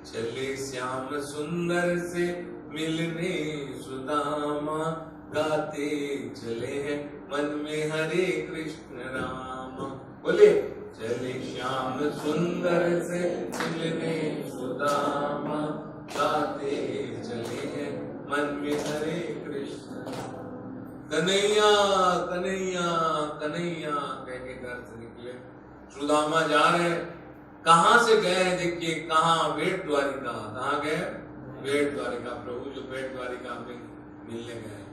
चले श्याम सुंदर से मिलने सुदामा, गाते चले हैं मन में हरे कृष्ण राम। बोले चले श्याम सुंदर से मिलने सुदामा, गाते चले हैं मन में हरे कृष्ण। कन्हैया कन्हैया कन्हैया कह के घर से निकले। सुदामा जा रहे हैं। कहां से गए हैं देखिए, कहां? बेट द्वारिका। कहां गए? बेट द्वारिका। प्रभु जो बेट द्वारिका में मिलने गए,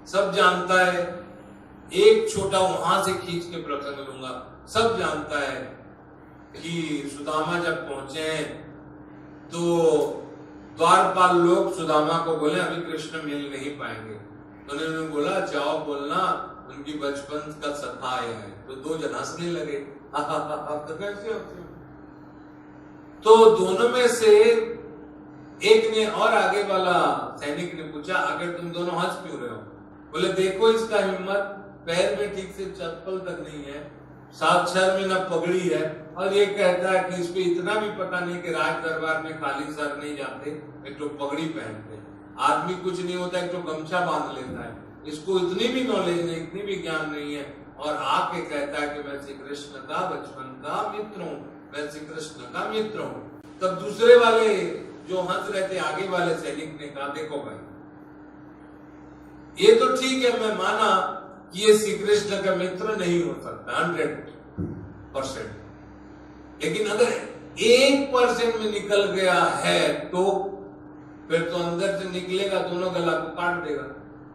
सब जानता है। एक छोटा वहां से खींच के प्रसंग लूंगा। सब जानता है कि सुदामा जब पहुंचे हैं तो द्वारपाल लोग सुदामा को बोले अभी कृष्ण मिल नहीं पाएंगे। तो उन्होंने बोला जाओ बोलना उनकी बचपन का सखा आया है। तो दो जन हंसने लगे, तो कैसे होते? तो दोनों में से एक ने और आगे वाला सैनिक ने पूछा अगर तुम दोनों हंस क्यों रहे हो? बोले देखो इसका हिम्मत, पैर में ठीक से चप्पल तक नहीं है, साक्षर में न पगड़ी है, और ये कहता है कि इसको इतना भी पता नहीं कि राज दरबार में खाली सर नहीं जाते, एक तो पगड़ी पहनते हैं। आदमी कुछ नहीं होता, एक तो गमछा बांध लेता है। इसको इतनी भी नॉलेज नहीं, इतनी भी ज्ञान नहीं है, और आके कहता है कि मैं श्री कृष्ण का बचपन का मित्र हूँ, मैं श्री कृष्ण का मित्र हूँ। तब दूसरे वाले जो हंस रहे थे, आगे वाले सैनिक ने कहा देखो भाई, ये तो ठीक है, मैं माना कि ये श्री कृष्ण का मित्र नहीं हो सकता 100%, लेकिन अगर 1% में निकल गया है तो फिर तो अंदर से निकलेगा, दोनों गला को काट देगा।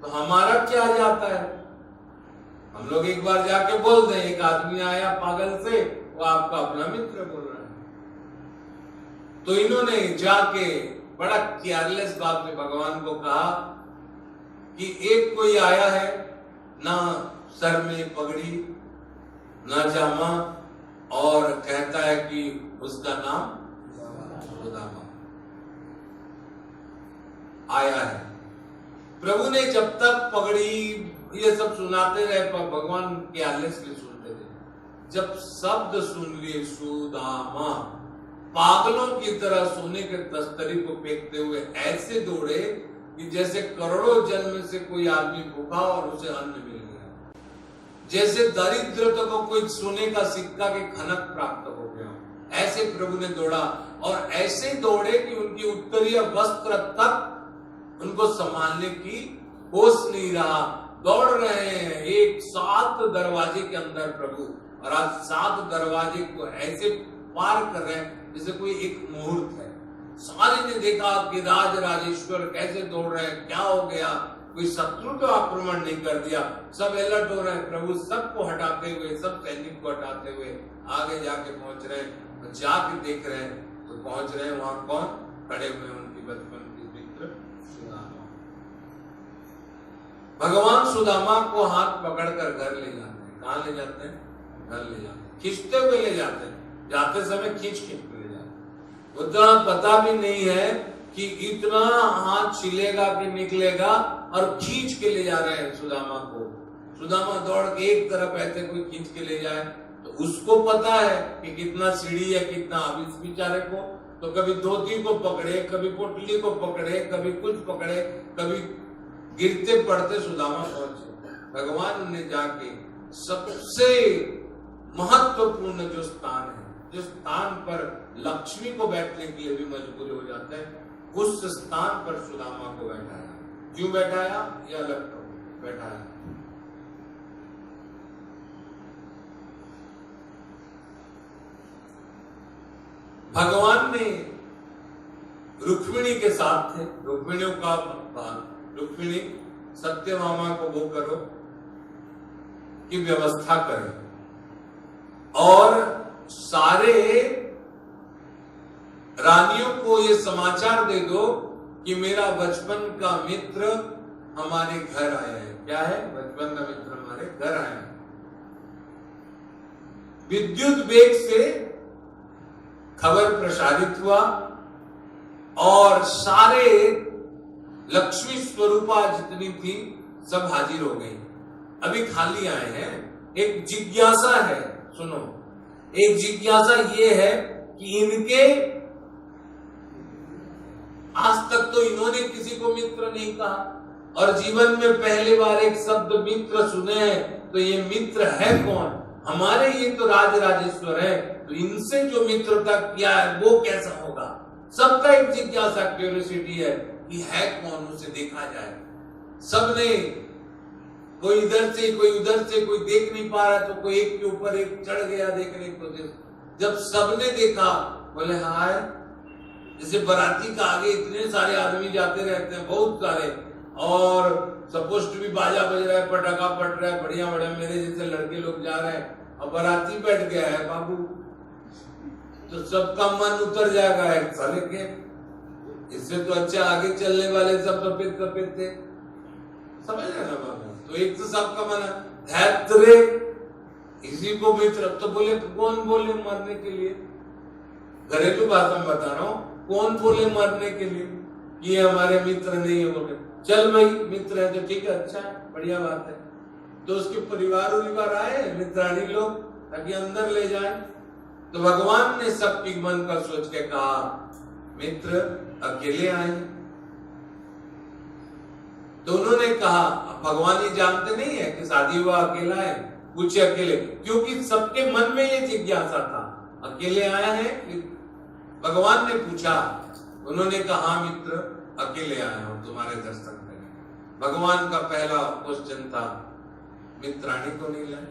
तो हमारा क्या जाता है? हम लोग एक बार जाके बोल दें, एक आदमी आया पागल से, वो आपका अपना मित्र बोल रहा है। तो इन्होंने जाके बड़ा केयरलेस बात में भगवान को कहा कि एक कोई आया है, ना सर में पगड़ी ना जामा, और कहता है कि उसका नाम सुदामा आया है। प्रभु ने जब तक पगड़ी ये सब सुनाते रहे, पर भगवान के आलस के सुनते थे। जब शब्द सुन लिए सुदामा, पागलों की तरह सोने के तस्तरी को फेंकते हुए ऐसे दौड़े कि जैसे करोड़ों जन्म से कोई आदमी भूखा और उसे अन्न मिल गया, जैसे दरिद्र को कोई सोने का सिक्का के खनक प्राप्त हो गया। ऐसे प्रभु ने दौड़ा, और ऐसे दौड़े कि उनकी उत्तरीय वस्त्र तक उनको संभालने की होश नहीं रहा। दौड़ रहे हैं एक 7 दरवाजे के अंदर प्रभु, और आज 7 दरवाजे को ऐसे पार कर रहे हैं जैसे कोई एक मुहूर्त है। सारे ने देखा कि राज राजेश्वर कैसे दौड़ रहे हैं, क्या हो गया, कोई शत्रु तो आक्रमण नहीं कर दिया। सब अलर्ट हो रहे हैं। प्रभु सबको हटाते हुए, सब सैनिक को हटाते हुए आगे जाके पहुंच रहे हैं। जाके देख रहे हैं तो पहुंच रहे हैं, वहां कौन खड़े हुए? उनकी बचपन के मित्र सुदामा। भगवान सुदामा को हाथ पकड़कर घर ले जाते हैं। कहां ले जाते हैं? घर ले जाते हैं, खींचते हुए ले जाते हैं। जाते समय खींच के ले जाते हैं। उतना पता भी नहीं है कि इतना हाथ छिलेगा कि निकलेगा, और खींच के ले जा रहे हैं सुदामा को। सुदामा दौड़ के एक तरफ ऐसे कोई खींच के ले जाए तो उसको पता है कि कितना सीढ़ी है, कितना। अब इस बेचारे को तो कभी धोती को पकड़े, कभी पोटली को पकड़े, कभी कुछ पकड़े, कभी गिरते पड़ते सुदामा पहुंचे। भगवान ने जाके सबसे महत्वपूर्ण जो स्थान है, जिस स्थान पर लक्ष्मी को बैठने के लिए भी मजबूर हो जाते हैं, उस स्थान पर सुदामा को बैठाया। क्यों बैठाया? या अलग बैठाया? भगवान ने रुक्मिणी के साथ थे। रुक्मिणी का रुक्मिणी सत्यभामा को वो करो कि व्यवस्था करे, और सारे रानियों को ये समाचार दे दो कि मेरा बचपन का मित्र हमारे घर आया है। क्या है? बचपन का मित्र हमारे घर आया है। विद्युत वेग से खबर प्रसारित हुआ, और सारे लक्ष्मी स्वरूपा जितनी थी सब हाजिर हो गई। अभी खाली आए हैं। एक जिज्ञासा है, सुनो, एक जिज्ञासा ये है कि इनके आज तक तो इन्होंने किसी को मित्र नहीं कहा, और जीवन में पहली बार एक शब्द मित्र सुने हैं, तो ये मित्र है कौन? हमारे ये तो राज राजेश्वर है, तो इनसे जो मित्रता किया है वो कैसा होगा? सबका एक जिज्ञासा, क्यूरियोसिटी है कौन, उसे देखा जाए। सबने, कोई इधर से कोई उधर से, कोई देख नहीं पा रहा तो कोई एक के ऊपर एक चढ़ गया देखने को। जब सबने देखा बोले हाय, जैसे बाराती का आगे इतने सारे आदमी जाते रहते हैं, बहुत सारे, और सपोज टू भी बाजा बज रहा है, पटाखा फट रहा है, बढ़िया बढ़िया, मेरे जैसे लड़के लोग जा रहे हैं, और बाराती बैठ गया है बाबू, तो सबका मन उतर जाएगा एक साले के, इससे तो अच्छा आगे चलने वाले सब सफेद सफेद थे, समझ रहे ना बाबू? तो एक तो सबका मन है, इसी को मित्र। तो बोले कौन बोले मरने के लिए? घरेलू भाषा में बता रहा हूँ, कौन बोले मरने के लिए कि ये हमारे मित्र नहीं है? बोले चल भाई मित्र है तो ठीक है, अच्छा है, बढ़िया बात है। तो उसके परिवार आए मित्राणी लोग, ताकि अंदर ले जाए। तो भगवान ने सबकी मन का सोच के कहा मित्र अकेले आए। तो उन्होंने कहा, भगवान ये जानते नहीं है कि शादी हुआ अकेला है, पूछे अकेले, क्योंकि सबके मन में ये जिज्ञासा था, अकेले आया है? भगवान ने पूछा, उन्होंने कहा मित्र अकेले आया हूं तुम्हारे दर्शन करने। भगवान का पहला क्वेश्चन था मित्राणी को नहीं लाए?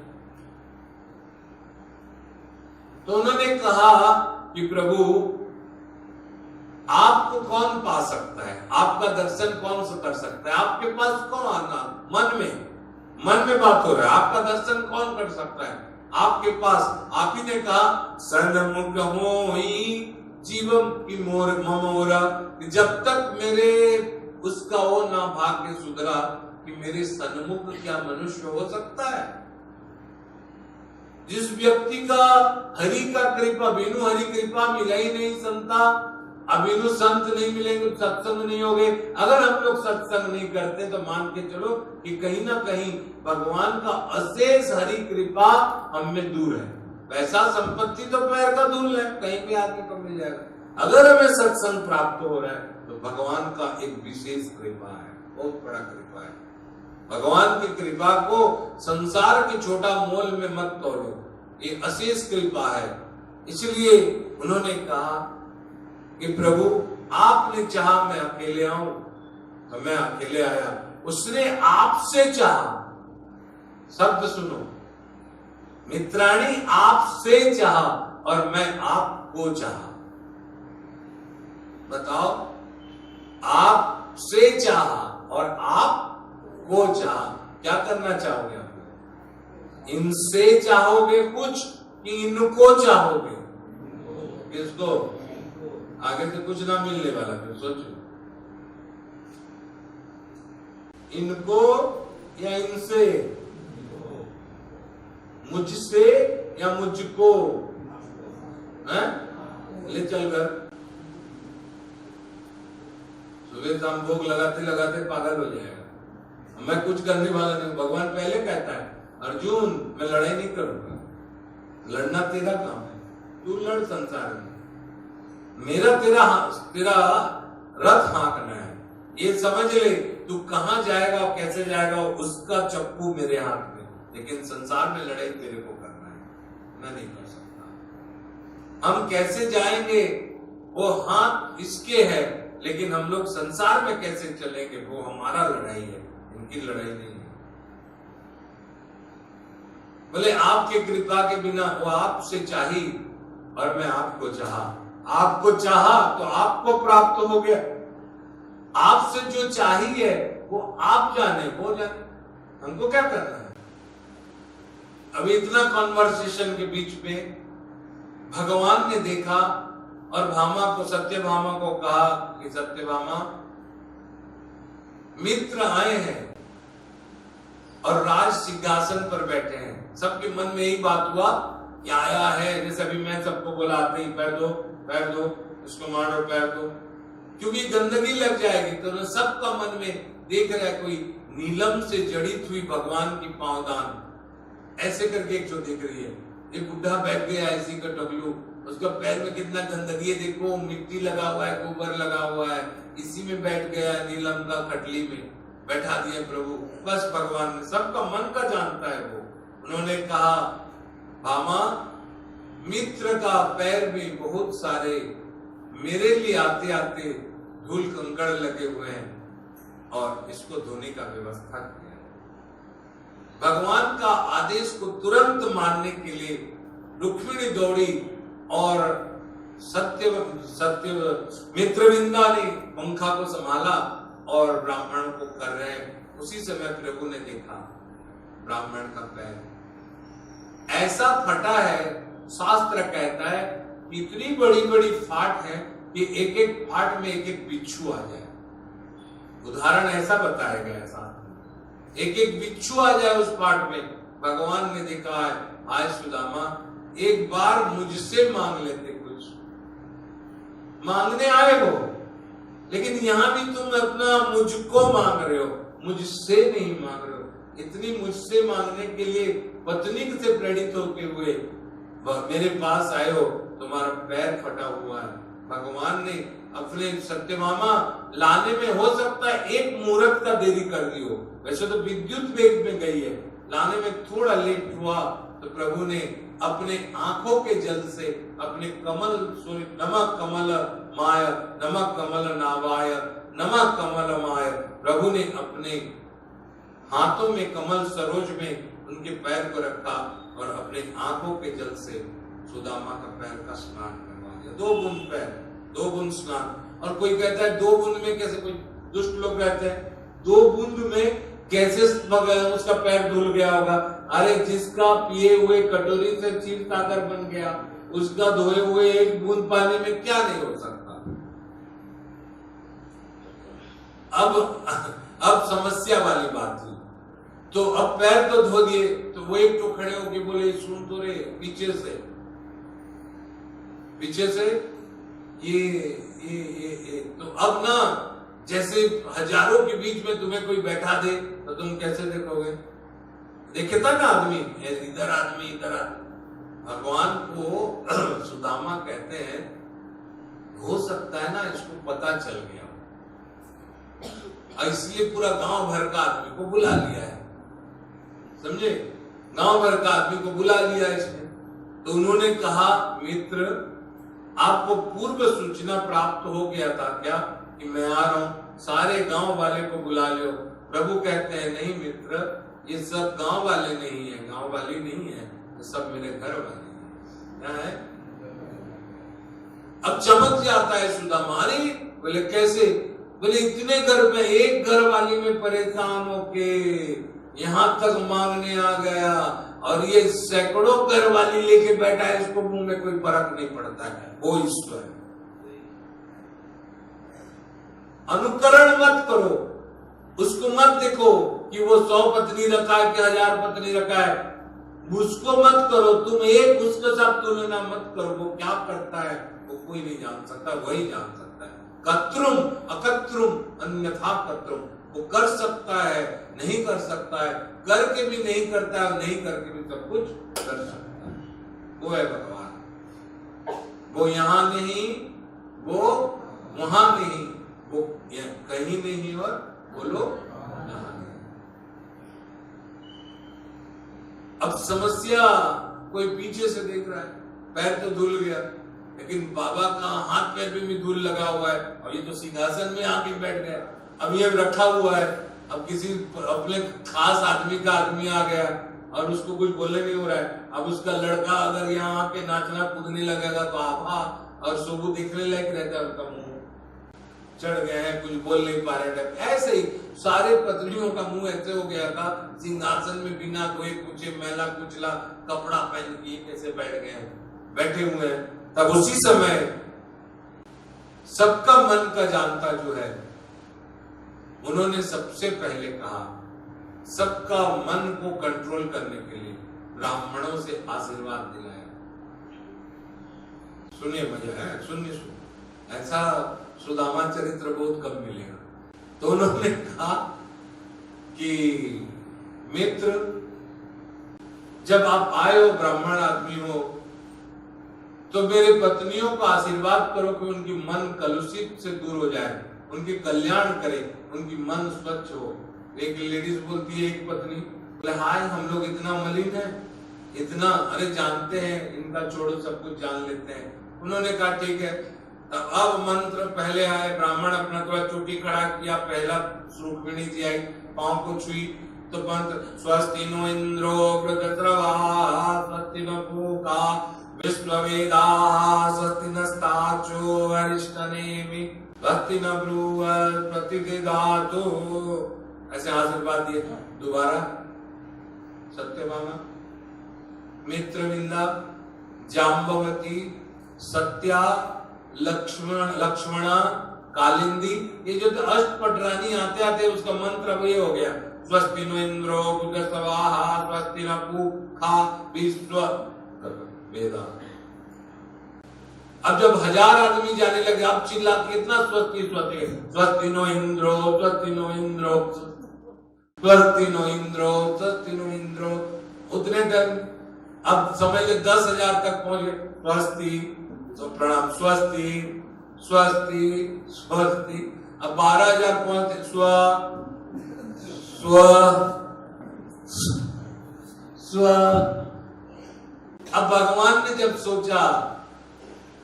तो उन्होंने कहा कि प्रभु आपको कौन पा सकता है, आपका दर्शन कौन सा कर सकता है, आपके पास कौन आना? मन में बात हो रहा है, आपका दर्शन कौन कर सकता है आपके पास? आप ही ने कहा सन्मुख होई जीवम की मोर ममोरा, जब तक मेरे उसका वो ना भाग्य सुधरा कि मेरे सन्मुख क्या मनुष्य हो सकता है? जिस व्यक्ति का हरि का कृपा, बिनु हरि कृपा मिला ही नहीं संता, अबिनु संत नहीं मिलेंगे, सत्संग नहीं होगे। अगर हम लोग सत्संग नहीं करते तो मान के चलो कि कहीं ना कहीं भगवान का अशेष हरि कृपा हम में दूर है। पैसा संपत्ति तो पैर का धूल है, कहीं भी आदमी को मिल जाएगा। अगर हमें सत्संग प्राप्त हो रहा है तो भगवान का एक विशेष कृपा है, बहुत बड़ा कृपा है। भगवान की कृपा को संसार के छोटा मोल में मत तोड़ो, ये अशेष कृपा है। इसलिए उन्होंने कहा कि प्रभु आपने चाहा मैं अकेले आऊं तो मैं अकेले आया, उसने आपसे चाहा। शब्द सुनो, मित्राणी आपसे चाहा और मैं आपको चाहा। बताओ, आपसे चाहा और आपको चाहा, क्या करना चाहोगे आप? इनसे चाहोगे कुछ कि इनको चाहोगे? किसको? आगे से कुछ ना मिलने वाला, फिर सोचो इनको या इनसे, मुझसे या मुझको, हैं? ले चल कर सुबह शाम भोग लगाते लगाते पागल हो जाएगा। मैं कुछ करने वाला नहीं। भगवान पहले कहता है अर्जुन मैं लड़ाई नहीं करूंगा, लड़ना तेरा काम है, तू लड़ संसार में, मेरा तेरा रथ हाँकना है। ये समझ ले, तू कहां जाएगा और कैसे जाएगा उसका चप्पू मेरे हाथ में, लेकिन संसार में लड़ाई तेरे को करना है, मैं नहीं कर सकता। हम कैसे जाएंगे वो हाथ इसके है, लेकिन हम लोग संसार में कैसे चलेंगे वो हमारा लड़ाई है, इनकी लड़ाई नहीं है। बोले आपके कृपा के बिना वो आपसे चाही और मैं आपको चाहा। आपको चाहा तो आपको प्राप्त हो गया। आपसे जो चाहिए वो आप जाने, वो जाने, हमको क्या करना है? अभी इतना कॉन्वर्सेशन के बीच में भगवान ने देखा और भामा को, सत्यभामा को कहा कि सत्यभामा मित्र आए हैं और राज सिंहासन पर बैठे हैं। सबके मन में यही बात हुआ कि आया है, जैसे अभी मैं सबको बुलाते ही पैर दो, इसको मारो, पैर दो, क्योंकि गंदगी लग जाएगी। तो सबका मन में देख रहा है कोई नीलम से जड़ित हुई भगवान की पांवदान, ऐसे करके एक जो दिख रही है। एक बुढ़ा बैठ गया इसी का टगलू, उसका पैर में कितना गंदगी है, देखो मिट्टी लगा हुआ है, गोबर लगा हुआ है, इसी में बैठ गया नीलम का खटली में बैठा दिया प्रभु। बस भगवान ने सबका मन का जानता है वो। उन्होंने कहा भामा मित्र का पैर में बहुत सारे मेरे लिए आते आते धूल कंकड़ लगे हुए हैं और इसको धोने का व्यवस्था किया। भगवान का आदेश को तुरंत मानने के लिए रुक्मिणी दौड़ी और सत्य मित्रविंदा ने पंखा को संभाला और ब्राह्मण को कर रहे हैं। उसी समय प्रभु ने देखा ब्राह्मण का पैर ऐसा फटा है, शास्त्र कहता है इतनी बड़ी बड़ी फाट है कि एक एक फाट में एक एक बिच्छू आ जाए। उदाहरण ऐसा बताया गया शास्त्र, एक एक बिच्छू आ जाए उस फाट में। भगवान ने देखा है आज सुदामा एक बार मुझसे मांग लेते, कुछ मांगने आए हो लेकिन यहां भी तुम अपना मुझको मांग रहे हो, मुझसे नहीं मांग रहे हो। इतनी मुझसे मांगने के लिए पत्नी से प्रेरित होके हुए मेरे पास आए हो, तुम्हारा पैर फटा हुआ है। भगवान ने अपने सत्यभामा लाने में हो सकता है एक मुहूर्त का देरी कर दी हो, वैसे तो विद्युत वेग में गई है, लाने में थोड़ा लेट हुआ तो प्रभु ने अपने आंखों के जल से अपने कमल नमक कमल माय नमक कमल नावाय नमक कमल माय, प्रभु ने अपने हाथों में कमल सरोज में उनके पैर को रखा और अपने आंखों के जल से सुदामा का पैर का स्नान करवा दिया। 2 बूंद पैर, 2 बूंद स्नान। और कोई कहता है 2 बूंद में कैसे, कोई दुष्ट लोग कहते हैं 2 बूंद में कैसे उसका पैर धुल गया होगा। अरे जिसका पिए हुए कटोरी से क्षीर सागर बन गया, उसका धोए हुए 1 बूंद पानी में क्या नहीं हो सकता। अब समस्या वाली बात थी, तो अब पैर तो धो दिए, तो वो एक तो खड़े होके बोले सुन तो रे पीछे से ये तो अब ना जैसे हजारों के बीच में तुम्हें कोई बैठा दे तो तुम कैसे देखोगे, देखे था ना आदमी इधर आदमी इधर आदमी। भगवान को सुदामा कहते हैं हो सकता है ना इसको पता चल गया, इसलिए पूरा गांव भर का आदमी को बुला लिया है, समझे, गांव भर का आदमी को बुला लिया इसने। तो उन्होंने कहा मित्र आपको पूर्व सूचना प्राप्त हो गया था क्या कि मैं आ रहा हूं, सारे गांव वाले को बुला लो। प्रभु कहते हैं नहीं मित्र, ये सब गांव वाले नहीं है, गांव वाली नहीं है, ये सब मेरे घर वाले हैं। क्या है? अब चमक जाता है सुदामा, अरे बोले कैसे, बोले इतने घर में एक घर वाली में परेशान होके यहां तक मांगने आ गया और ये सैकड़ों घर वाली लेके बैठा है, इसको मुंह में कोई फर्क नहीं पड़ता है, वो ईश्वर है। अनुकरण मत करो, उसको मत देखो कि वो 100 पत्नी रखा है कि 1000 पत्नी रखा है, उसको मत करो, तुम एक उसके साथ तुलना मत करो। वो क्या करता है वो कोई नहीं जान सकता, वही जान सकता है। कत्रुम अकत्रुम अन्यथा कत्रुम, वो कर सकता है नहीं कर सकता है, करके भी नहीं करता है, नहीं करके भी सब कुछ कर सकता है, वो है भगवान। वो यहां नहीं, वो वहां नहीं, वो कहीं नहीं और बोलो यहां नहीं। अब समस्या कोई पीछे से देख रहा है, पैर तो धुल गया लेकिन बाबा का हाथ पैर में भी धूल लगा हुआ है और ये तो सिंहासन में आके बैठ गया, अब ये रखा हुआ है। अब किसी अपने खास आदमी का आदमी आ गया और उसको कुछ बोलने नहीं हो रहा है, अब उसका लड़का अगर यहाँ आके नाचना कूदने लगेगा तो आभा और सोबू दिखने लायक रहता है, उनका मुंह चढ़ गया है, कुछ बोल नहीं पा रहे। ऐसे ही सारे पत्नियों का मुंह ऐसे हो गया था, सिंहासन में बिना धोए पूछे मैला कुचला कपड़ा पहन के कैसे बैठे हुए हैं। तब उसी समय सबका मन का जानता जो है, उन्होंने सबसे पहले कहा, सबका मन को कंट्रोल करने के लिए ब्राह्मणों से आशीर्वाद दिलाया। सुनिए, मजा है, सुनिए। ऐसा सुदामा चरित्र बहुत कम मिलेगा। तो उन्होंने कहा कि मित्र, जब आप आए हो, ब्राह्मण आदमी हो, तो मेरे पत्नियों को आशीर्वाद करो कि उनकी मन कलुषित से दूर हो जाए, उनके कल्याण करे, उनकी मन स्वच्छ हो। एक लेडीज बोलती है, एक पत्नी बोले, हाय हम लोग इतना मलिन है, इतना, अरे जानते हैं इनका, छोड़ो सब कुछ जान लेते हैं। उन्होंने कहा ठीक है। अब मंत्र पहले आए, ब्राह्मण अपना थोड़ा चोटी खड़ा किया, पहला रुक्मिणी जी आई, पांव को छुई, तो मंत्र स्वस्ति नो इंद्रो वृत्रवाः स्वस्ति न पूषा विश्ववेदाः स्वस्ति नस्तार्क्ष्यो अरिष्टनेमि स्वस्ति न ब्रूवत् प्रतिददातु। ऐसे आशीर्वाद दिए। दोबारा सत्यभामा, मित्रविंदा, जाम्बवती, सत्या, लक्ष्मणा, कालिंदी, ये जो अष्टपटरानी आते आते उसका मंत्र अब ये हो गया, स्वस्ति नो इंद्रो वृत्रवाः स्वस्ति न पूषा विश्ववेदाः। अब जब 1000 आदमी जाने लगे, अब चिल्ला कितना स्वस्ति स्वस्ति, स्वस्ति नो इंद्रो, स्वस्ति नो इंद्रो, स्वस्ति नो इंद्रो, स्वस्ति नो इंद्रो। उतने टाइम अब समझ ले 10,000 तक पहुंच गए। स्वस्ति, तो प्रणाम, स्वस्ति स्वस्ति स्वस्ति। अब 12,000 पहुंचे, स्व स्व स्व। अब भगवान ने जब सोचा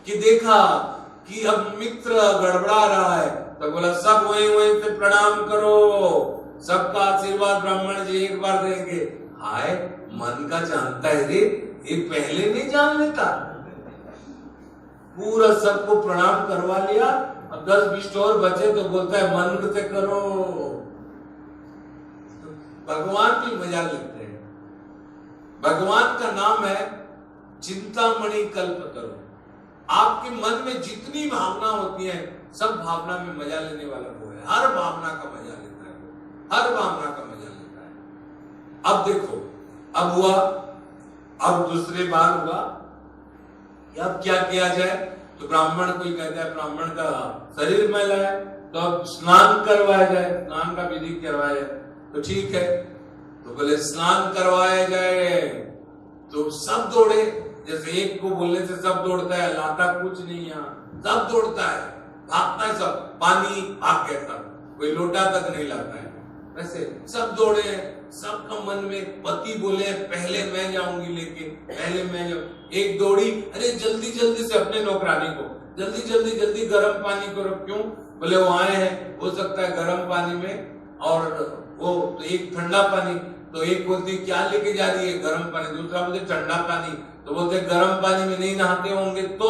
कि देखा कि अब मित्र गड़बड़ा रहा है, तो बोला सब वहीं वहीं पे प्रणाम करो, सबका आशीर्वाद ब्राह्मण जी एक बार देंगे। हाय, मन का जानता है रे, ये पहले नहीं जान लेता, पूरा सबको प्रणाम करवा लिया। अब 10-20 और बचे तो बोलता है मन से करो। भगवान भी मजा लेते हैं। भगवान का नाम है चिंतामणि कल्पतरु। आपके मन में जितनी भावना होती है, सब भावना में मजा लेने वाला वो है। हर भावना का मजा लेता है, हर भावना का मजा लेता है। अब देखो, अब हुआ, अब दूसरी बार हुआ, अब क्या किया जाए? तो ब्राह्मण कोई कहता है ब्राह्मण का शरीर मैला है, तो अब स्नान करवाया जाए, स्नान का विधि करवाया जाए। तो ठीक है, तो बोले स्नान करवाया जाए। तो सब दौड़े, जैसे एक को बोलने से सब दौड़ता है, लाता कुछ नहीं, यहाँ सब दौड़ता है, भागता है सब, पानी भाग गया सब, कोई लोटा तक नहीं लाता है। वैसे सब दौड़े हैं, सबका मन में पति बोले पहले मैं जाऊंगी लेके, पहले मैं जाऊं। एक दौड़ी, अरे जल्दी जल्दी से अपने नौकरानी को जल्दी जल्दी जल्दी गर्म पानी करो। क्यों? बोले वो आए हैं, हो सकता है गर्म पानी में, और वो तो एक ठंडा पानी, तो एक बोलती क्या लेके जा रही है? गर्म पानी। दूसरा बोलते ठंडा पानी, तो बोलते गर्म पानी में नहीं नहाते होंगे तो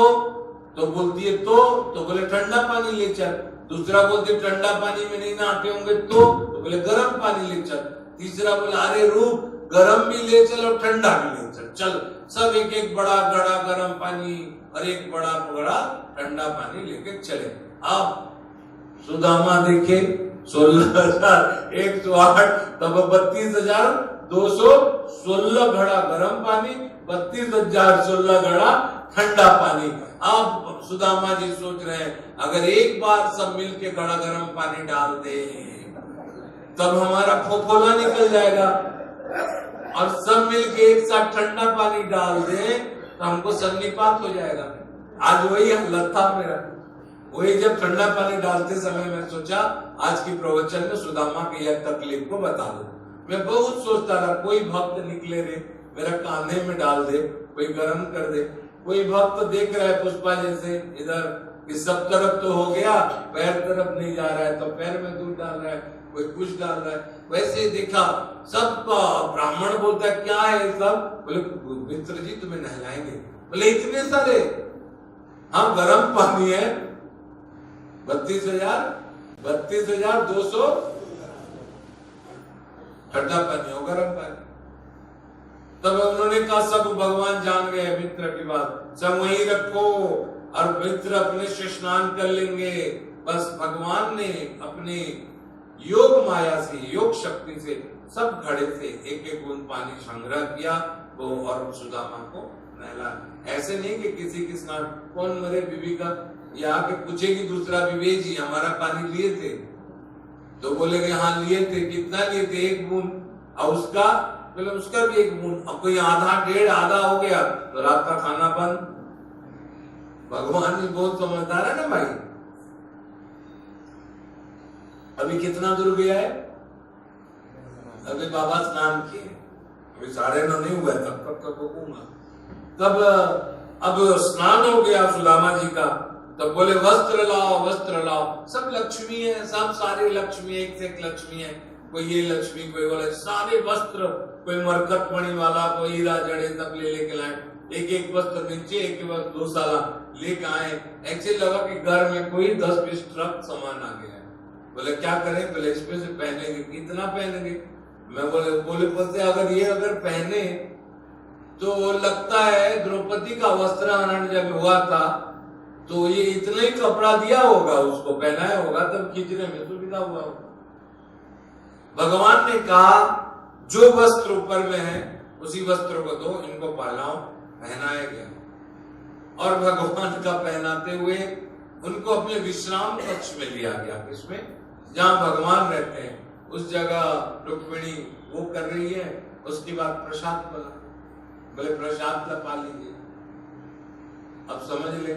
बोलती है तो बोले ठंडा पानी ले चल। दूसरा बोलते ठंडा पानी में नहीं नहाते होंगे तो बोले गर्म पानी ले चल। तीसरा बोला अरे रूप, गर्म भी ले चल और ठंडा भी ले चल। चल सब एक एक बड़ा गड़ा गर्म पानी और एक बड़ा बड़ा ठंडा पानी लेके चले। अब सुदामा देखे 16,108, तब 32,216 घड़ा गर्म पानी, 32,016 घड़ा ठंडा पानी। अब सुदामा जी सोच रहे हैं अगर एक बार सब मिलके घड़ा गर्म पानी डाल दे तब हमारा फोफोला निकल जाएगा, और सब मिलके एक साथ ठंडा पानी डाल दे तो हमको सन्निपात हो जाएगा। आज वही हालत था मेरा। वही जब ठंडा पानी डालते समय मैं सोचा आज की प्रवचन में सुदामा की यह तकलीफ को बता दो। मैं बहुत सोचता रहा कोई भक्त निकले रे, मेरा कांधे में डाल दे, कोई गर्म कर दे। कोई भक्त देख रहा है पुष्पा जैसे इधर कि सब तरफ तो हो गया, पैर तरफ नहीं जा रहा है, तो पैर में दूध डाल रहा है, कोई कुछ डाल रहा है। वैसे देखा सबका, ब्राह्मण बोलता है क्या है सब? बोले मित्र जी तुम्हें नहलाएंगे। बोले इतने सारे? हाँ गर्म पानी है 32,200 ठंडा पानी हो गर्म पानी। तब उन्होंने कहा सब भगवान जान गए मित्र की बात, सब वहीं रखो और मित्र अपने से स्नान कर लेंगे। बस भगवान ने अपने योग माया से, योग शक्ति से सब घड़े से एक एक बूंद पानी संग्रह किया वो, और सुदामा को नहला। ऐसे नहीं कि किसी की स्नान, कौन मरे बीवी का या आके पूछेगी दूसरा विवेक जी हमारा पानी लिए थे? तो बोलेगे हाँ लिए थे। कितना लिए थे? 1 बूंद। और उसका बोले उसका भी 1 बूंद। अब कोई आधा डेढ़ आधा हो गया तो रात का खाना बंद। भगवान भी बहुत समझदार है ना भाई। अभी कितना दूर गया है? अभी बाबा स्नान किए, अभी 9:30 नहीं हुआ, तब तक रुकूंगा। तब अब स्नान हो गया सुदामा जी का, तब बोले वस्त्र लाओ वस्त्र लाओ। सब लक्ष्मी है, सब सारी लक्ष्मी, एक से एक लक्ष्मी है। कोई ये लक्ष्मी, कोई बोले सारे वस्त्र, कोई मरकत मणि वाला, कोई हीरा जड़े, सब ले लेके लाए। एक एक वस्त्र नीचे, एक वस्त्र 2 साला लेके आए। एक्चुअली लगा कि घर में कोई 10-20 ट्रक सामान आ गया है। बोले क्या करें? बोले इसमें से पहनेंगे। कितना पहनेंगे? मैं बोले अगर पहने तो लगता है द्रौपदी का वस्त्राहरण जब हुआ था तो ये इतना ही कपड़ा दिया होगा, उसको पहनाया होगा, तब खींचने में सुविधा हुआ होगा। भगवान ने कहा जो वस्त्र ऊपर में है उसी वस्त्र को दो, इनको पहनाओ। पहनाया गया और भगवान का पहनाते हुए उनको अपने विश्राम कक्ष में लिया गया। किसमें? जहां भगवान रहते हैं उस जगह रुक्मिणी वो कर रही है। उसके बाद प्रसाद बना, बोले प्रसाद पा लीजिए। अब समझ ले,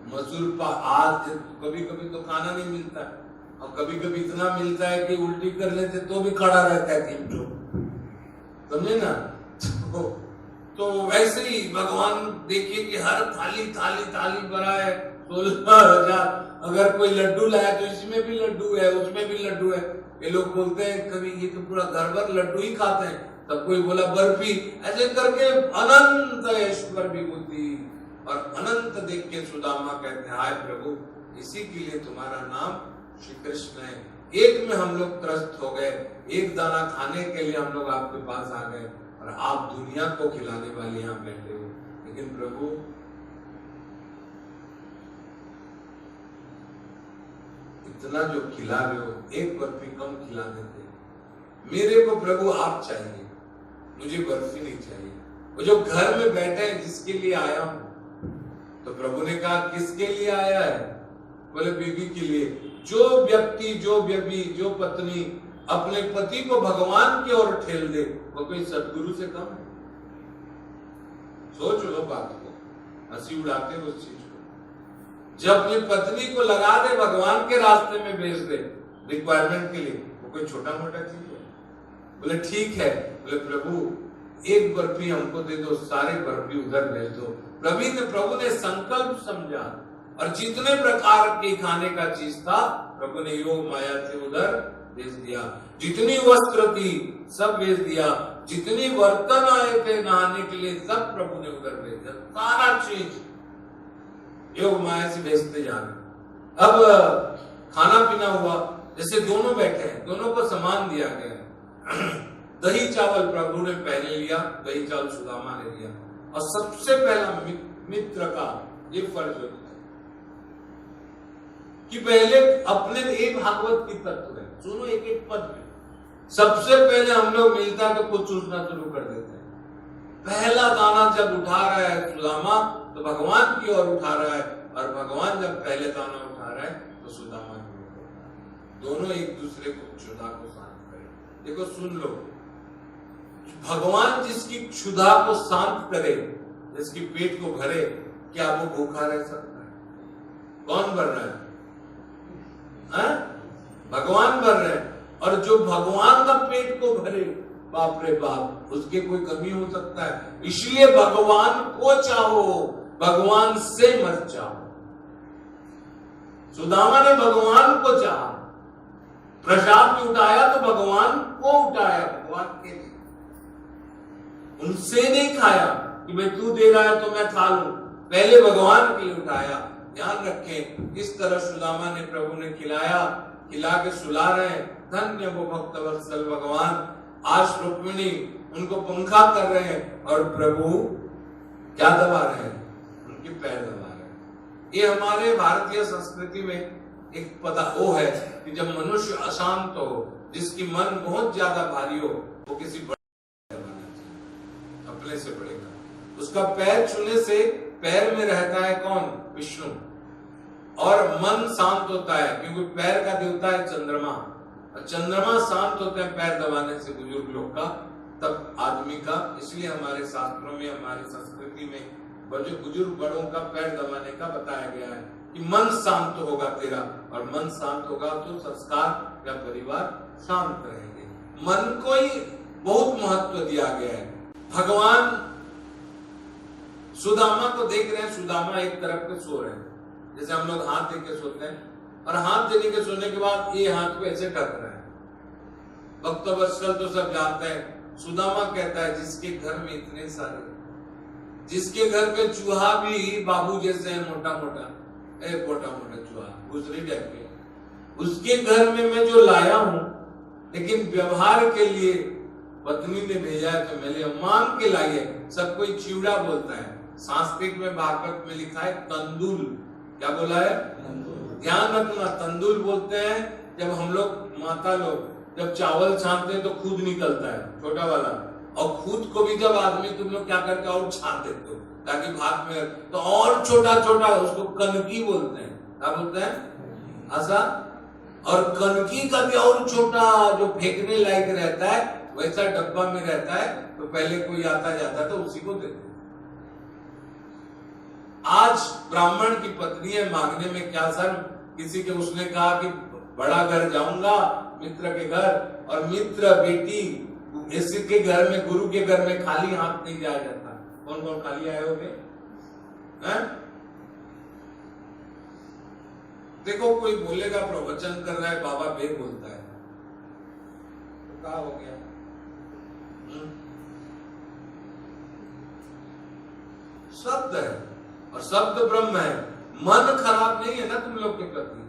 मसूर आज कभी कभी तो खाना नहीं मिलता है, और कभी कभी इतना मिलता है कि उल्टी करने से तो भी खड़ा रहता है 3 लोग, समझे ना। तो वैसे ही भगवान देखिए कि हर थाली थाली थाली भरा है 16,000। अगर कोई लड्डू लाया तो इसमें भी लड्डू है, उसमें भी लड्डू है। ये लोग बोलते हैं कभी ये तो पूरा घर भर लड्डू ही खाते हैं, तब कोई बोला बर्फी। ऐसे करके अनंत ऐश्वर्य विभूति और अनंत देख के सुदामा कहते हैं हाय प्रभु, इसी के लिए तुम्हारा नाम श्री कृष्ण है। एक में हम लोग त्रस्त हो गए, एक दाना खाने के लिए हम लोग आपके पास आ गए और आप दुनिया को खिलाने वाले यहाँ बैठे हो। लेकिन प्रभु इतना जो खिला रहे हो, एक बर्फी कम खिला देते। मेरे को प्रभु आप चाहिए, मुझे बर्फी नहीं चाहिए। वो जो घर में बैठे हैं जिसके लिए आया हूं, तो प्रभु ने कहा किसके लिए आया है? बोले बीवी के लिए। जो व्यक्ति, जो बेबी, जो पत्नी अपने पति को भगवान की ओर ठेल दे, वो कोई सदगुरु से कम है? सोच लो बात को, हंसी उड़ाते उस चीज को। जब अपनी पत्नी को लगा दे, भगवान के रास्ते में भेज दे रिक्वायरमेंट के लिए, वो कोई छोटा मोटा चीज है? बोले ठीक है। बोले प्रभु एक बर्फी हमको दे दो, सारे बर्फी उधर भेज दो। प्रभु ने संकल्प समझा और जितने प्रकार के खाने का चीज था प्रभु ने योग माया से उधर भेज दिया। जितनी वस्त्र थी सब भेज दिया, जितनी बर्तन आए थे नहाने के लिए सब प्रभु ने उधर भेज दिया। सारा चीज योग माया से भेजते जाना। अब खाना पीना हुआ, जैसे दोनों बैठे हैं, दोनों को समान दिया गया। दही चावल प्रभु ने पहले लिया, दही चावल सुदामा ने लिया। और सबसे पहला मित्र का ये फर्ज होता है कि पहले अपने एक भागवत की तत्व है, सुनो एक एक पद में। सबसे पहले हम लोग मिलता है तो कुछ सोचना शुरू कर देते हैं। पहला दाना जब उठा रहा है सुदामा तो भगवान की ओर उठा रहा है, और भगवान जब पहले दाना उठा रहा है तो सुदामा की ओर उठा रहा है। दोनों एक दूसरे को क्षुधा को शांत करें। देखो सुन लो, भगवान जिसकी क्षुधा को शांत करे, जिसकी पेट को भरे, क्या वो भूखा रह सकता है? कौन भर रहा है? भगवान भर रहे हैं। और जो भगवान का पेट को भरे, बाप रे बाप, उसके कोई कमी हो सकता है? इसलिए भगवान को चाहो, भगवान से मत चाहो। सुदामा ने भगवान को चाहा, प्रसाद भी उठाया तो भगवान को उठाया, भगवान के लिए, उनसे नहीं खाया कि भाई तू दे रहा है तो मैं खा लूं। पहले भगवान के लिए उठाया। ध्यान रखें, इस तरह सुदामा ने प्रभु ने खिलाया, खिला के सुला रहे हैं। धन्य वो भक्त वत्सल भगवान। आज रुक्मिणी उनको पंखा कर रहे हैं और प्रभु क्या दबा रहे हैं? उनके पैर दबा रहे हैं। ये हमारे भारतीय संस्कृति में एक पता वो है कि जब मनुष्य अशांत हो, जिसकी मन बहुत ज्यादा भारी हो, वो किसी बड़े अपने से बढ़ेगा। उसका पैर छूने से पैर में रहता है कौन? विष्णु। और मन शांत होता है क्योंकि पैर का देवता है चंद्रमा, और चंद्रमा शांत होते हैं पैर दबाने से बुजुर्ग लोग का, तब आदमी का। इसलिए हमारे शास्त्रों में, हमारी संस्कृति में जो बुजुर्ग बड़ों का पैर दबाने का बताया गया है कि मन शांत होगा तेरा, और मन शांत होगा तो संस्कार या परिवार शांत रहेंगे। मन को ही बहुत महत्व दिया गया है। भगवान सुदामा को देख रहे हैं, सुदामा एक तरफ पे सो रहे हैं, जैसे हम लोग हाथ दे के सोते हैं, और हाथ देने के सोने के बाद ये हाथ को ऐसे ढक रहा है। भक्तवत्सल तो सब जानते हैं। सुदामा कहता है जिसके घर में इतने सारे, जिसके घर पे चूहा भी बाबू जैसे है, मोटा मोटा चूहा गुजरी टाइप के, उसके घर में मैं जो लाया हूं, लेकिन व्यवहार के लिए पत्नी ने भेजा है तो मैंने मांग के लाई है। सब कोई चिवड़ा बोलता है, संस्कृत में भागवत में लिखा है तंदुल। क्या बोला है? ध्यान रखना, तंदुल बोलते हैं जब हम लोग माता लोग जब चावल छानते हैं तो खुद निकलता है छोटा वाला, और खुद को भी जब आदमी तुम लोग क्या करके और छान देते हो ताकि भात में, तो और छोटा छोटा उसको कनकी बोलते हैं। क्या बोलते हैं? ऐसा। और कनकी का भी और छोटा जो फेंकने लायक रहता है वैसा डब्बा में रहता है, तो पहले कोई आता जाता तो उसी को देते। आज ब्राह्मण की पत्नी है, मांगने में क्या सर, किसी के उसने कहा कि बड़ा घर जाऊंगा मित्र के घर, और मित्र बेटी इसी के घर में, गुरु के घर में खाली हाथ नहीं जाया जाता। कौन कौन खाली आए होंगे? देखो कोई बोलेगा प्रवचन कर रहा है, बाबा वेद बोलता है, तो क्या हो गया? शब्द है और शब्द ब्रह्म है। मन खराब नहीं है ना तुम लोग के प्रति,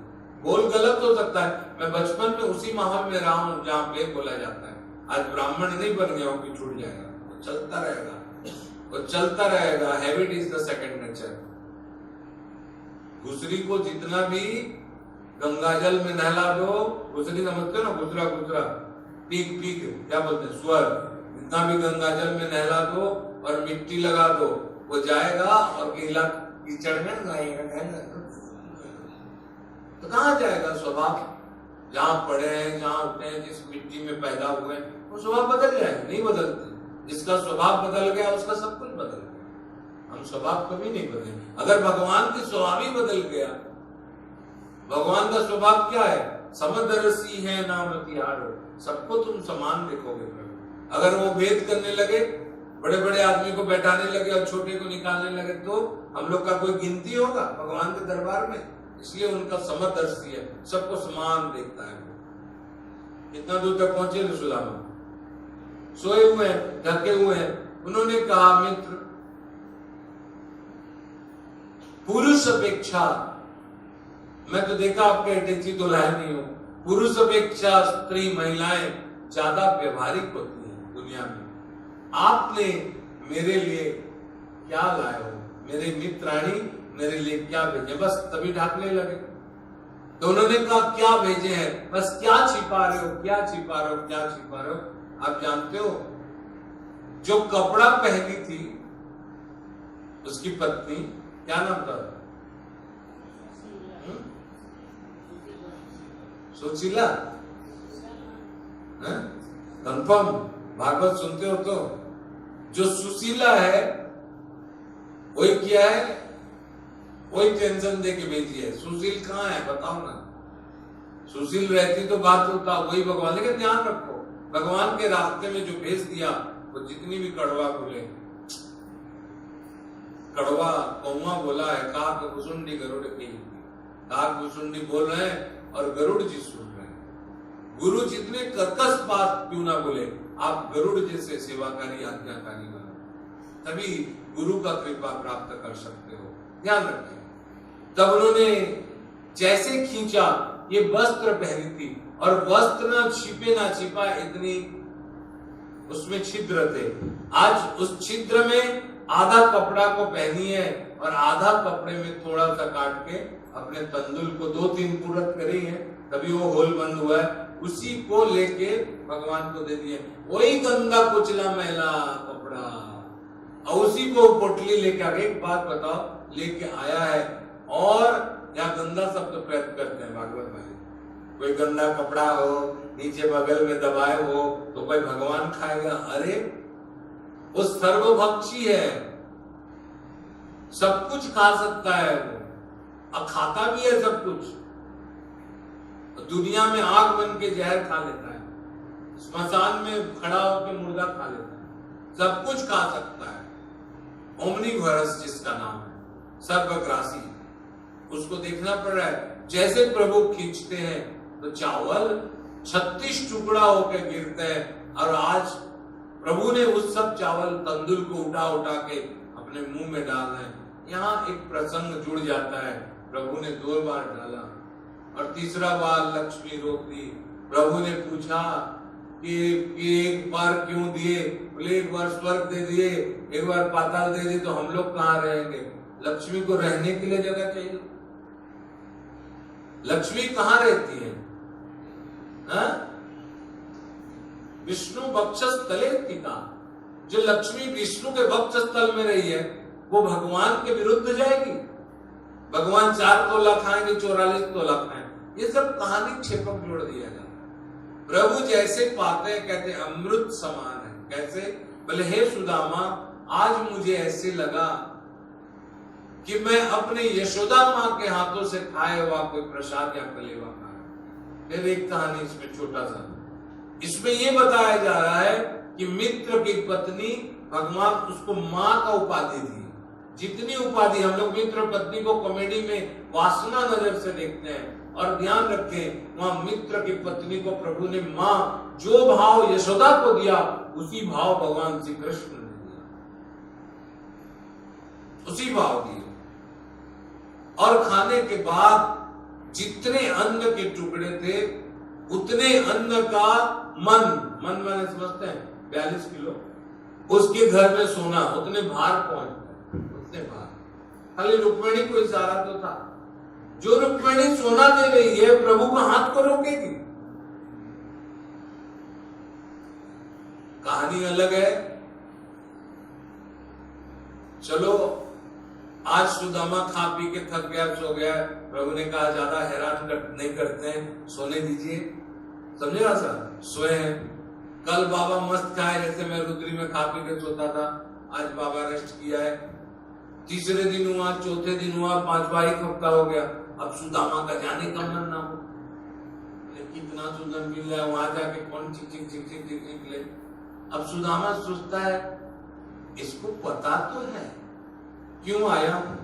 बोल गलत हो सकता है। मैं बचपन में उसी माहौल में रहा हूं जहां वेद बोला जाता है। आज ब्राह्मण नहीं बन गया हूं कि छूट जाएगा, वो चलता रहेगा, वो चलता रहेगा। Habit is the second nature. घुसरी को जितना भी गंगाजल में नहला दो, घुसरी समझते हो ना, घुसरा घुसरा पीक पीक क्या बोलते हैं, स्वर, जितना भी गंगाजल में नहला दो और मिट्टी लगा दो, वो जाएगा और गीला कीचड़ में तो कहां जाएगा? स्वभाव जहां पड़े हैं, जहां उठे हैं, जिस मिट्टी में पैदा हुए हैं, वो स्वभाव बदल जाएगा? नहीं बदलते। जिसका स्वभाव बदल गया उसका सब कुछ बदल गया। हम स्वभाव कभी नहीं बदले। अगर भगवान की स्वभाव ही बदल गया, भगवान का स्वभाव क्या है? समदर्शी है नाम तिहारो, सबको तुम समान देखोगे। अगर वो भेद करने लगे, बड़े बड़े आदमी को बैठाने लगे और छोटे को निकालने लगे, तो हम लोग का कोई गिनती होगा भगवान के दरबार में? इसलिए उनका समदर्शी है, सबको समान देखता है। कितना दूर तक पहुंचे थे सुदामा? सोए हुए हैं, ढके हुए हैं। उन्होंने कहा मित्र, पुरुष अपेक्षा, मैं तो देखा आपके अटैची दुल्हन नहीं हूं, पुरुष अपेक्षा स्त्री महिलाएं ज्यादा व्यवहारिक होती हैं दुनिया में। आपने मेरे लिए क्या लाए हो? मेरे मित्राणी मेरे लिए क्या भेजे? बस तभी ढाकने लगे। तो उन्होंने कहा क्या भेजे हैं? बस क्या छिपा रहे हो, क्या छिपा रहे हो, क्या छिपा रहे हो? आप जानते हो जो कपड़ा पहनी थी उसकी पत्नी, क्या नाम था? सुशीला। कंफर्म भागवत सुनते हो तो? जो सुशीला है वही क्या है, वही टेंशन दे के भेजी है। सुशील कहाँ है बताओ ना? सुशील रहती तो बात होता, वही भगवान। लेकिन ध्यान रखो, भगवान के रास्ते में जो भेज दिया वो जितनी भी कड़वा बोले, कड़वा कौवा बोला है, काक भुसुंडी गरुड़ की, काक भुसुंडी बोल रहे हैं और गरुड़ जी सुन रहे हैं। गुरु जितने कर्कश बात क्यों ना बोले, आप गरुड़ जैसे सेवाकारी आज्ञाकारी बनो, तभी गुरु का कृपा प्राप्त कर सकते हो। ध्यान रखें। तब उन्होंने जैसे खींचा, ये वस्त्र पहनी थी, और वस्त्र ना छिपे ना छिपा, इतनी उसमें छिद्र थे। आज उस छिद्र में आधा कपड़ा को पहनी है और आधा कपड़े में थोड़ा सा काट के अपने तंदुल को 2-3 पुरत करी है, तभी वो होल बंद हुआ है। उसी को लेके भगवान को दे दिए। वही गंगा कुचला मैला कपड़ा, और उसी को पोटली लेके आगे। एक बात बताओ, लेके आया है, और यहाँ गंदा शब्द प्रयोग करते हैं भागवत वाले। कोई गंदा कपड़ा हो, नीचे बगल में दबाए हो, तो कोई भगवान खाएगा? अरे वो सर्वभक्षी है, सब कुछ खा सकता है वो, अब खाता भी है सब कुछ। दुनिया में आग बन के जहर खा लेता है, स्मशान में खड़ा होकर मुर्दा खा लेता है, सब कुछ खा सकता है। ओमनीवरस जिसका नाम है, सर्वग्रासी, उसको देखना पड़ रहा है। जैसे प्रभु खींचते हैं तो चावल 36 टुकड़ा होकर गिरते हैं, और आज प्रभु ने उस सब चावल तंदुल को उठा उठा के अपने मुंह में डालना है। यहाँ एक प्रसंग जुड़ जाता है, प्रभु ने 2 बार डाला और तीसरा बार लक्ष्मी रोक दी। प्रभु ने पूछा कि एक बार क्यों दिए? बोले एक बार स्वर्ग दे दिए, एक बार पाताल दे दिए, तो हम लोग कहाँ रहेंगे? लक्ष्मी को रहने के लिए जगह चाहिए। लक्ष्मी कहाँ रहती है? विष्णु वक्षस्थले स्थिता। जो लक्ष्मी विष्णु के वक्षस्थल में रही है वो भगवान के विरुद्ध जाएगी। भगवान 4 तोला खाएंगे, 44 तोला खाएंगे, ये सब कहानी क्षेपक जोड़ दिया जाता है। प्रभु जैसे पाते हैं, कहते हैं अमृत समान है। कैसे? बोले हे सुदामा, आज मुझे ऐसे लगा कि मैं अपने यशोदा माँ के हाथों से खाए हुआ कोई प्रसाद या कलेवा खाया। फिर एक कहानी इसमें छोटा सा, इसमें ये बताया जा रहा है कि मित्र की पत्नी, भगवान उसको माँ का उपाधि दी। जितनी उपाधि हम लोग मित्र पत्नी को कॉमेडी में वासना नजर से देखते हैं, और ध्यान रखें वहां मित्र की पत्नी को प्रभु ने माँ, जो भाव यशोदा को दिया उसी भाव भगवान श्री कृष्ण ने दिया, उसी भाव दिए। और खाने के बाद जितने अन्न के टुकड़े थे उतने अन्न का मन मैंने समझते हैं 42 किलो, उसके घर में सोना, उतने भार पहुंचते, उतने भार। खाली रुक्मिणी को इशारा तो था, जो रुक्मिणी सोना दे रही है प्रभु का हाथ को रोकेगी। कहानी अलग है। चलो आज सुदामा खा पी के थक गया, सो गया। प्रभु ने कहा ज्यादा हैरान नहीं करते हैं, सोने दीजिए। समझे ना सर? सोए हैं। कल बाबा मस्त खाए, जैसे मैं रुद्री में खा पी के सोता था, आज बाबा रेस्ट किया है। तीसरे दिन हुआ, चौथे दिन हुआ, 5वां एक हफ्ता हो गया। अब सुदामा का जाने का मन ना हो, कितना सुंदर मिल रहा है, वहां जाके कौन चिक चिक चिक चिक चिक निकले। अब सुदामा सोचता है इसको पता तो है क्यों आया हूं,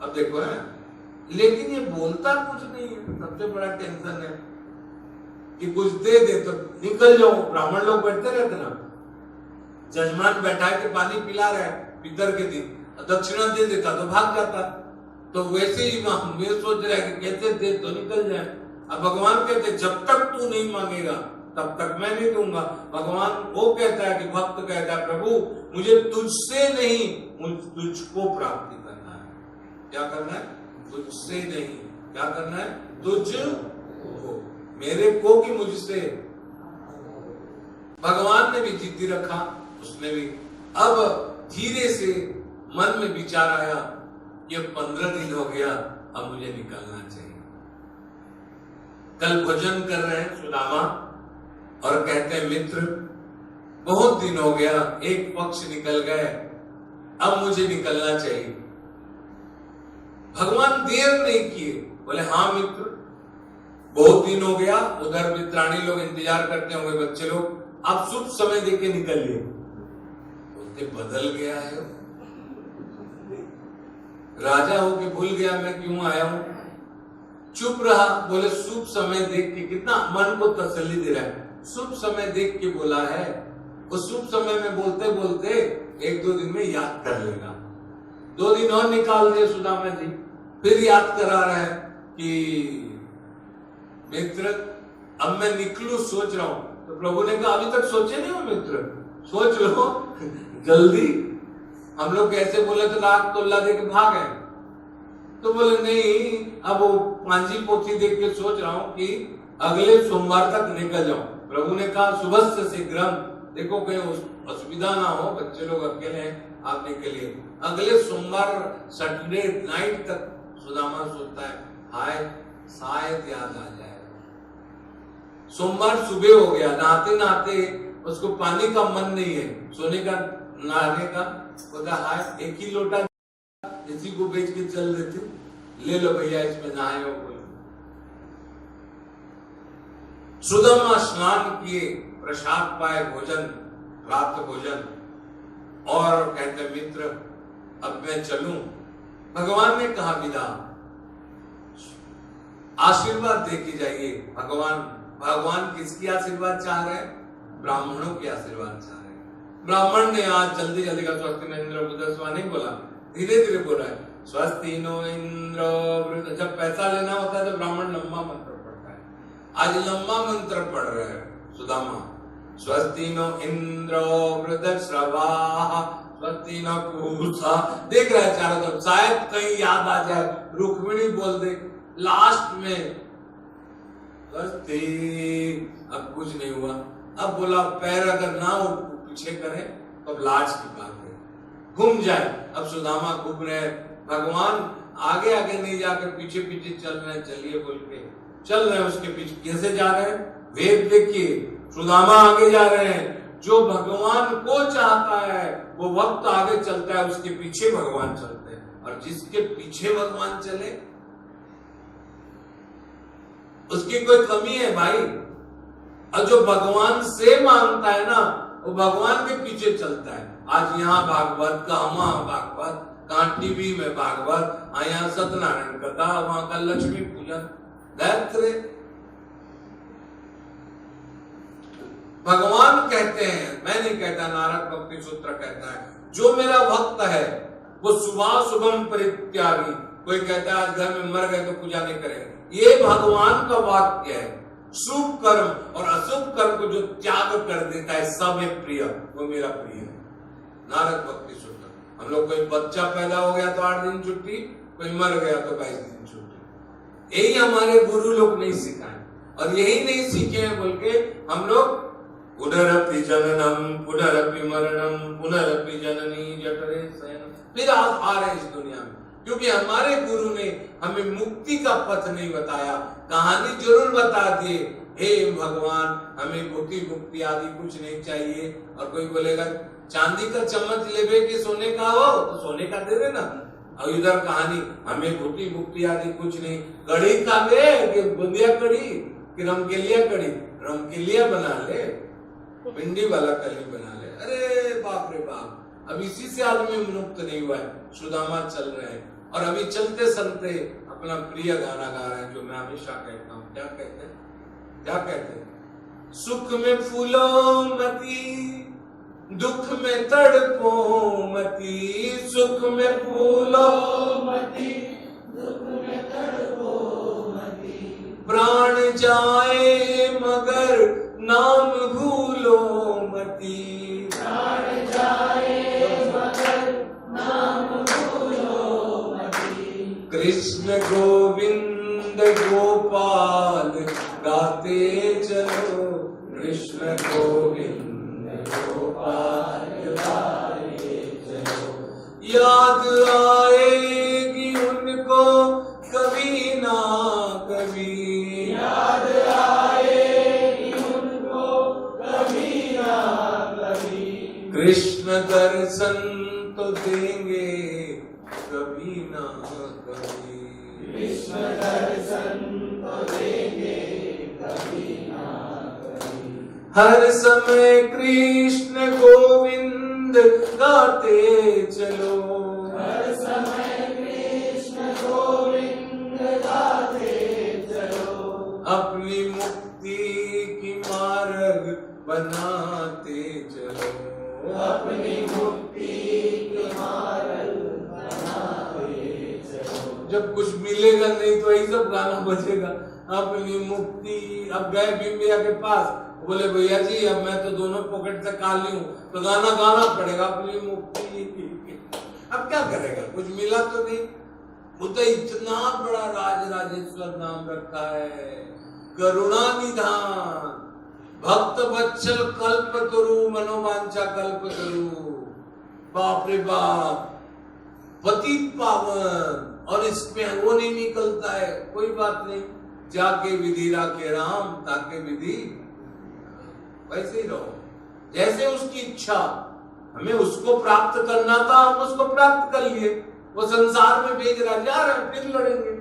अब देखो है, लेकिन ये बोलता कुछ नहीं है। सबसे बड़ा टेंशन है कि कुछ दे दे तो निकल जाओ। ब्राह्मण लोग बैठते रहते ना, जजमान बैठा के पानी पिला रहे पितर के दिन, दक्षिणा दे देता तो भाग जाता। तो वैसे ही हम ये सोच रहे हैं कि कैसे दे तो निकल जाए। अब भगवान कहते जब तक तू नहीं मांगेगा तब तक मैं नहीं दूंगा। भगवान वो कहता है कि भक्त कहता है प्रभु मुझे तुझसे नहीं, तुझको प्राप्ति करना है। क्या करना है? तुझसे नहीं, क्या करना है? तुझको, मेरे को कि मुझसे। भगवान ने भी जिद्दी रखा, उसने भी। अब धीरे से मन में विचार आया कि 15 दिन हो गया, अब मुझे निकलना चाहिए। कल भोजन कर रहे हैं सुदामा और कहते हैं मित्र बहुत दिन हो गया, एक पक्ष निकल गए, अब मुझे निकलना चाहिए। भगवान देर नहीं किए, बोले हाँ मित्र बहुत दिन हो गया, उधर मित्राणी लोग इंतजार करते होंगे, बच्चे लोग, अब शुभ समय देके निकलिए। बोलते बदल गया है, राजा हो के भूल गया मैं क्यों आया हूं, चुप रहा। बोले शुभ समय देख के, कितना मन को तसल्ली दे रहा है। शुभ समय देख के बोला है, उस शुभ समय में बोलते बोलते 1-2 दिन में याद कर लेगा। 2 दिन और निकाल दिए सुदामा जी, फिर याद करा रहे हैं कि मित्र अब मैं निकलू, सोच रहा हूं। तो प्रभु ने कहा अभी तक सोचे नहीं हो मित्र, सोच लो जल्दी। हम लोग कैसे बोले तो लाख तोला दे के भाग गए, तो बोले नहीं अब वो पांजी पोथी देख के सोच रहा हूं कि अगले सोमवार तक निकल जाऊं। प्रभु ने कहा सुबह से शीघ्र, देखो कहीं असुविधा ना हो, बच्चे लोग अकेले हैं, आप निकलिए। अगले सोमवार सैटरडे नाइट तक सुदामा सोचता है हाय शायद याद आ जाए। सोमवार सुबह हो गया, नहाते नहाते उसको पानी का मन नहीं है, सोने का नहाने का, बोला हाय एक ही लोटा इसी को बेच के चल देते, ले लो भैया इसमें नहाए हो बोले। सुदामा स्नान किए, प्रसाद पाए, भोजन, रात भोजन, और कहते मित्र अब मैं चलूं। भगवान ने कहा विदा, आशीर्वाद दे के जाइए। भगवान किसकी आशीर्वाद चाह रहे हैं? ब्राह्मणों की आशीर्वाद चाह रहे हैं। ब्राह्मण ने आज जल्दी जल्दी का स्वस्ति न इंद्र वृद्धस्वा नहीं बोला, धीरे धीरे बोला है स्वस्ति नो इंद्र वृद्ध। जब पैसा लेना होता है तो ब्राह्मण लंबा मंत्र पढ़ता है, आज लंबा मंत्र पढ़ रहे हैं सुदामा। स्वस्ति नो इंद्र वृद्धश्रवा स्वस्ति नो पूषा। देख रहा है चारों तरफ, शायद कहीं याद आ जाए, रुक्मिणी बोल दे लास्ट में स्वस्ति। अब कुछ नहीं हुआ। अब बोला पैर अगर ना उठ पीछे करे तो लाज की बात है, घूम जाए। अब सुदामा घूम रहे, भगवान आगे आगे नहीं जाकर पीछे पीछे चल रहे हैं, चलिए बोल के चल रहे हैं उसके पीछे। कैसे जा रहे हैं? वेद देखिए, सुदामा आगे जा रहे हैं। जो भगवान को चाहता है वो वक्त आगे चलता है, उसके पीछे भगवान चलते हैं। और जिसके पीछे भगवान चले उसकी कोई कमी है भाई। और जो भगवान से मांगता है ना वो भगवान के पीछे चलता है। आज यहाँ भागवत का, वहां भागवत, कहाँ टीवी में भागवत, यहाँ सत्यनारायण कथा, वहां का लक्ष्मी पूजन। दैत्रे भगवान कहते हैं, मैं नहीं कहता, नारद भक्ति सूत्र कहता है जो मेरा भक्त है वो सुबह शुभम परित्यागी। कोई कहता है आज घर में मर गए तो पूजा नहीं करेंगे, ये भगवान का वाक्य है। शुभ कर्म और अशुभ कर्म को जो त्याग कर देता है सब है प्रिय, वो मेरा प्रिय है। नारद भक्ति सूत्र। हम लोग कोई बच्चा पैदा हो गया तो 8 दिन छुट्टी, कोई मर गया तो 22 दिन छुट्टी। यही हमारे गुरु लोग नहीं सिखाए, और यही नहीं सीखे हैं बोल के हम लोग पुनरपि जननम पुनरपि मरणम पुनरपि जननी जठरे शयनम फिर आप आ रहे हैं इस दुनिया में। क्योंकि हमारे गुरु ने हमें मुक्ति का पथ नहीं बताया, कहानी जरूर बता दिए, हे भगवान हमें भूति मुक्ति आदि कुछ नहीं चाहिए। और कोई बोलेगा चांदी का चम्मच लेवे कि सोने का हो तो सोने का दे देना। और इधर कहानी हमें भूति मुक्ति आदि कुछ नहीं, कड़ी खावे कि बुंदिया कड़ी कि रमकेलिया कड़ी, रमकेलिया बना ले, भिंडी वाला कली बना ले। अरे बाप रे बाप, अब इसी से आदमी मुक्त नहीं हुआ है। सुदामा चल रहे हैं और अभी चलते चलते अपना प्रिय गाना गा रहे हैं जो मैं हमेशा कहता हूँ। क्या कहते हैं? क्या कहते हैं? सुख में फूलो मती दुख में तड़पो मती, सुख में फूलो मती दुख में तड़पो मती, प्राण जाए मगर नाम भूलो मती, प्राण जाए मगर नाम भूलो मती। कृष्ण गोविंद गोपाल गाते चलो, कृष्ण गोविंद गोपाल गाते चलो। याद आएगी उनको कभी ना कभी, याद आएगी उनको कभी ना कभी। कृष्ण दर्शन तो देंगे कभी ना कभी, कृष्ण दर्शन तो देंगे कभी ना कभी। हर समय कृष्ण गोविंद गाते चलो, हर समय कृष्ण गोविंद गाते चलो। अपनी मुक्ति की मार्ग बनाते चलो, अपनी मुक्ति की मार्ग बनाते चलो। जब कुछ मिलेगा नहीं तो यही सब गाना बजेगा, अपनी मुक्ति। अब गए भीम भैया के पास, बोले भैया जी अब मैं तो दोनों पॉकेट से काली हूँ, तो गाना गाना पड़ेगा अपनी मुक्ति। अब क्या करेगा, कुछ मिला तो नहीं। वो तो इतना बड़ा राज राजेश्वर नाम रखा है, करुणा निधान, भक्त वत्सल कल्प तरु, मनोवांछा कल्प तरु। बाप रे बाप, पतित पावन। और इसमें वो नहीं निकलता है, कोई बात नहीं, जाके विधि राखे राम ताके विधि। वैसे ही रहो जैसे उसकी इच्छा, हमें उसको प्राप्त करना था हम उसको प्राप्त कर लिए। वो संसार में भेज रहा, जा रहे हैं फिर लड़ेंगे।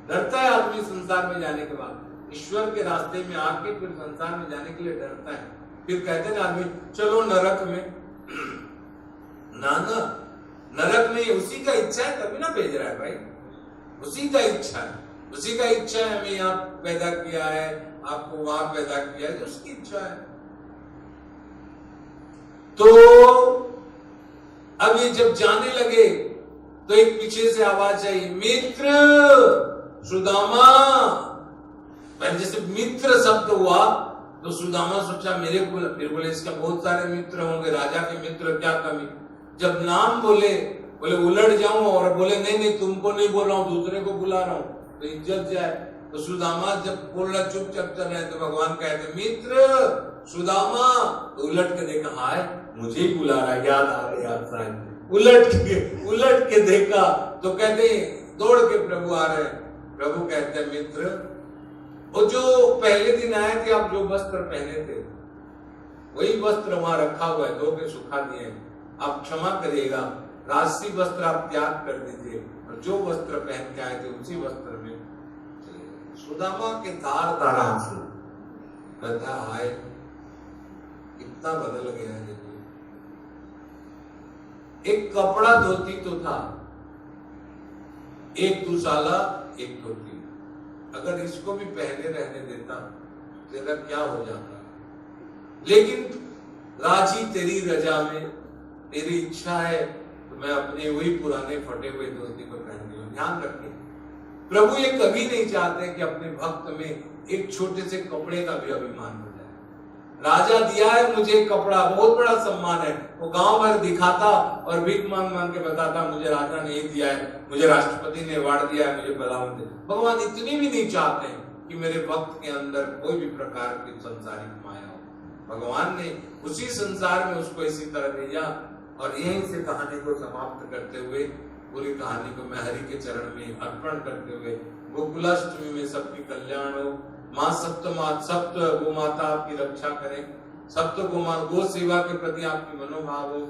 डरता है आदमी संसार में जाने के बाद, ईश्वर के रास्ते में आके फिर संसार में जाने के लिए डरता है। फिर कहते हैं आदमी चलो नरक में, ना ना, नरक में उसी का इच्छा है तभी ना भेज रहा है भाई, उसी का इच्छा है, उसी का इच्छा है। हमें यहाँ पैदा किया है, आपको वहां पैदा किया है, उसकी इच्छा है। तो अभी जब जाने लगे तो एक पीछे से आवाज आई, मित्र सुदामा। पहले जैसे मित्र शब्द हुआ तो सुदामा सोचा मेरे को, फिर बोले इसका बहुत सारे मित्र होंगे, राजा के मित्र क्या कमी। जब नाम बोले उलट जाऊं और बोले नहीं नहीं तुमको नहीं बोल रहा हूं, दूसरे को बुला रहा हूं तो इज्जत जाए। तो सुदामा जब बोल रहा चुपचाप चल रहे तो भगवान कहते मित्र सुदामा, तो उलट के देखा हाय मुझे ही बुला रहा, याद आ रहा याद, उलट के देखा तो कहते दौड़ के प्रभु आ रहे। प्रभु कहते हैं मित्र, वो जो पहले दिन आए थे आप जो वस्त्र पहने थे वही वस्त्र वहां रखा हुआ है, धो के सुखा दिए, आप क्षमा करिएगा, राजसी वस्त्र आप त्याग कर दीजिए और जो वस्त्र पहन के आए थे उसी वस्त्र में। सुदामा के तार तार आंसू, कहता हाय कितना बदल गया है। एक कपड़ा धोती तो था, एक दुशाला एक धोती, अगर इसको भी पहने रहने देता तेरा क्या हो जाता। लेकिन राजी तेरी रजा में, तेरी इच्छा है तो मैं अपने वही पुराने फटे हुए धोती को पहन लूं। ध्यान रखिए प्रभु ये कभी नहीं चाहते कि अपने भक्त में एक छोटे से कपड़े का भी अभिमान हो जाए। राजा दिया है मुझे कपड़ा, बहुत बड़ा सम्मान है, वो गांव भर दिखाता और भीख मांग मांग के बताता मुझे राजा ने दिया है, मुझे राष्ट्रपति ने अवार्ड दिया है, मुझे बधाई। भगवान इतनी भी नहीं चाहते कि मेरे भक्त के अंदर कोई भी प्रकार की संसारिक माया हो। भगवान ने उसी संसार में उसको इसी तरह भेजा। और यहीं से कहानी को समाप्त करते हुए, पूरी कहानी को मैं हरि के चरण में अर्पण करते हुए, गोकुलाष्टमी में सबकी कल्याण हो, माँ सप्त गो माता आपकी रक्षा करें, सप्त गो सेवा के प्रति आपकी मनोभाव हो,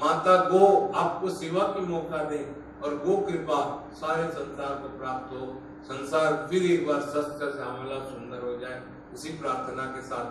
माता गो आपको सेवा की मौका दे और गो कृपा सारे संसार को प्राप्त हो, संसार फिर एक बार सच श्यामला सुंदर हो जाए। इसी प्रार्थना के साथ